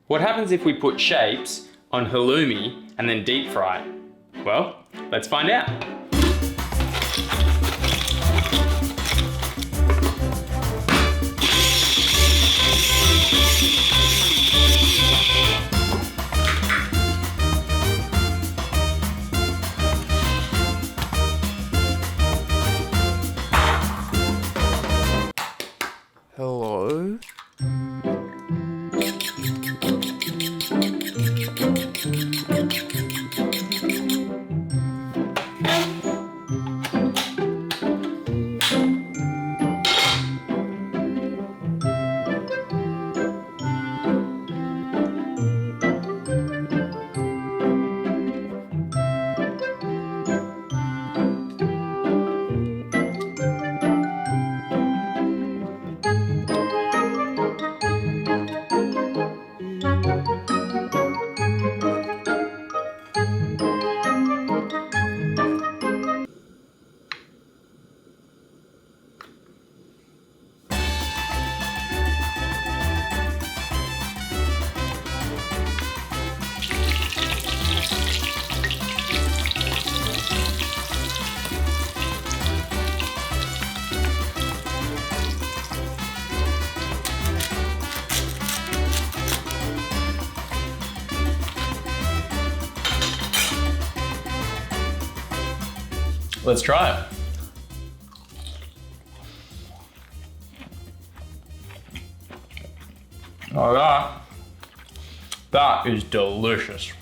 What happens if we put shapes on halloumi and then deep fry it? Well, let's find out. Hello? Let's try it. Oh, that is delicious.